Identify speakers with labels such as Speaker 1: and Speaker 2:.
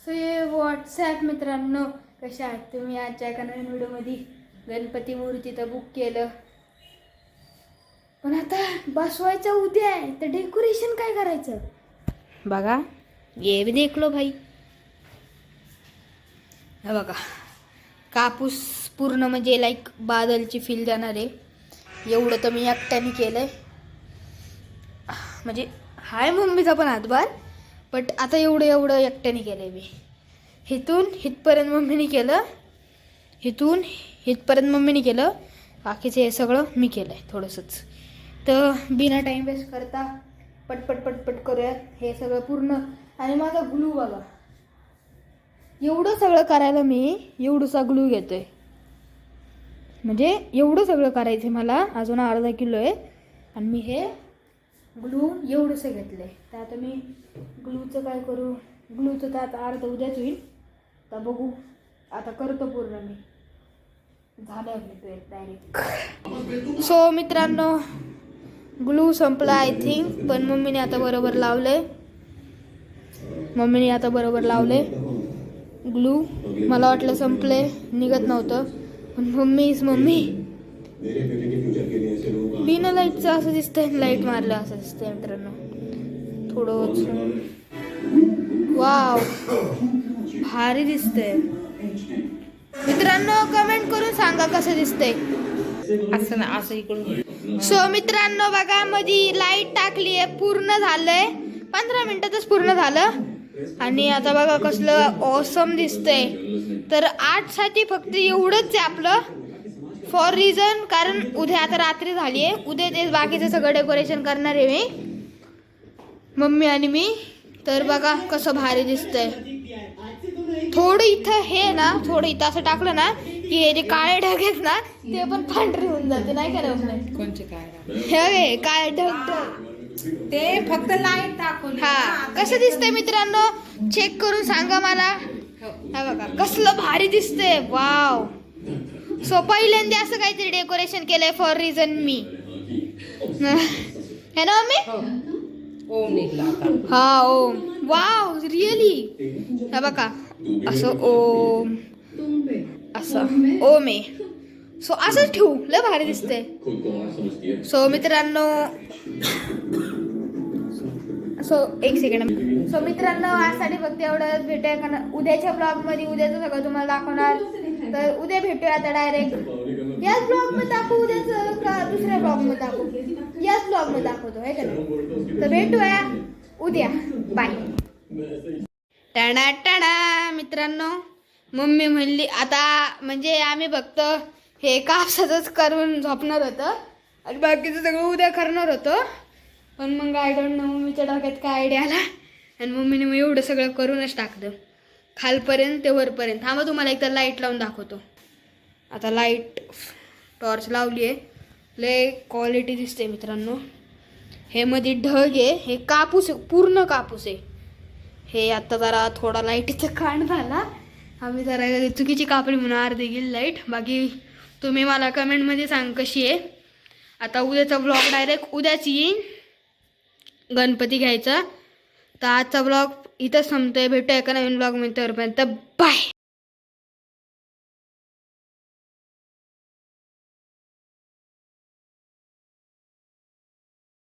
Speaker 1: So ये WhatsApp मित्रांनो, कशा आहात तुम्ही? आजच्या एका नवीन व्हिडिओमध्ये गणपती मूर्ती तर बुक केलं, पण आता बसवायचं उद्या आहे, तर डेकोरेशन काय करायचं बघा. ये भी देख लो भाई. हे बघा, कापूस पूर्ण म्हणजे लाईक बादलची फील देणार आहे. एवढं तर मी एकट्याने केलंय, म्हणजे हाय मम्मीचा पण हातभार, बट आता एवढं एकट्याने केलंय मी. हिथून हितपर्यंत मम्मीने केलं, हिथून हितपर्यंत मम्मीने केलं, बाकीचं हे सगळं मी केलं आहे थोडंसंच. तर बिना टाईम वेस्ट करता पटपट करूयात हे सगळं पूर्ण. आणि माझा ग्लू बघा, एवढं सगळं करायला मी एवढंसा ग्लू घेतोय, म्हणजे एवढं सगळं करायचं आहे मला. अजून अर्धा किलो आहे आणि मी हे ग्लू एवढंसं घेतलं आहे. तर आता मी ग्लूचं काय करू, ग्लूचं तर आता अर्ध उद्याच होईल. तर बघू, आता करतो पूर्ण मी. झालं घेतो डायरेक्ट. सो मित्रांनो, ग्लू संपला आय थिंक, पण मम्मीने आता बरोबर लावलंय. ग्लू. मला वाटलं संपलंय, निघत नव्हतं, पण मम्मी बिना लाईटचं असं दिसतंय, लाईट मारलं असं दिसतंय मित्रांनो. थोडं वाव, भारी दिसतंय मित्रांनो. कमेंट करून सांगा कसं दिसतंय. असं ना, असं इकडून. सो मित्रांनो बघा, मध्ये लाईट टाकली आहे, पूर्ण झालंय, 15 मिनिटातच पूर्ण झालं. आणि आता बघा कसलं ऑसम दिसतंय. तर आजसाठी फक्त एवढंच आहे आपलं, फॉर रिझन, कारण उद्या आता रात्री झाली आहे, उद्या तेच बाकीचं सगळं डेकोरेशन करणार आहे मी, मम्मी आणि मी. तर बघा कसं भारी दिसतंय. थोडं इथं हे ना, थोडं इथं असं टाकलं ना की हे जे काळे ढग आहेत ना ते पण पांढरे होऊन जाते, नाही का?
Speaker 2: कोणचे काळे?
Speaker 1: हे काळे ढग
Speaker 2: ते फक्त लाईट टाकून.
Speaker 1: हा, कसं दिसतंय मित्रांनो, चेक करून सांगा मला. हा बघा कसलं भारी दिसतंय, वाव. सो पहिल्यांदा असं काहीतरी डेकोरेशन केलंय फॉर रिझन मी, है ना मम्मी?
Speaker 2: ओम निघला आता.
Speaker 1: हा, ओम. Wow, really. हा बघा, असं ओम, असं ओम आहे. सो असंच ठेवू, लय भारी दिसतंय. सो मित्रांनो, एक सेकंड. सो मित्रांनो, आजसाठी फक्त एवढंच. भेटूया का उद्याच्या ब्लॉगमध्ये, उद्याचं सगळं तुम्हाला दाखवणार. तर उद्या भेटूया आता डायरेक्ट. याच ब्लॉगमध्ये दाखवू उद्याचं का दुसऱ्या ब्लॉगमध्ये दाखवू? याच ब्लॉगमध्ये दाखवतो, आहे का नाही? तर भेटूया उद्या, बाय. टाणा मित्रांनो, मम्मी म्हणली आता, म्हणजे आम्ही फक्त हे कापसाचंच करून झोपणार होतं आणि बाकीचं सगळं उद्या करणार होतं. पण मग आय डोंट नो, मम्मीच्या डोक्यात काय आयडिया आला आणि मम्मीने मग एवढं सगळं करूनच टाकलं, खालपर्यंत ते वरपर्यंत. हा, मग तुम्हाला एकदा लाईट लावून दाखवतो. आता लाईट टॉर्च लावली आहे, लय क्वालिटी दिसते मित्रांनो. हे मध्ये ढग आहे, हे कापूस, पूर्ण कापूस आहे. हे आता जरा थोडा लाईटीचा कांड झाला, आम्ही जरा चुकीची कापली म्हणून अर्धी गेली लाईट. बाकी तुम्ही मला कमेंटमध्ये सांग कशी आहे. आता उद्याचा ब्लॉग डायरेक्ट उद्याच येईन, गणपती घ्यायचा. तर आजचा ब्लॉग इथंच संपतोय. भेटूया एका नवीन ब्लॉगमध्ये, तोपर्यंत बाय.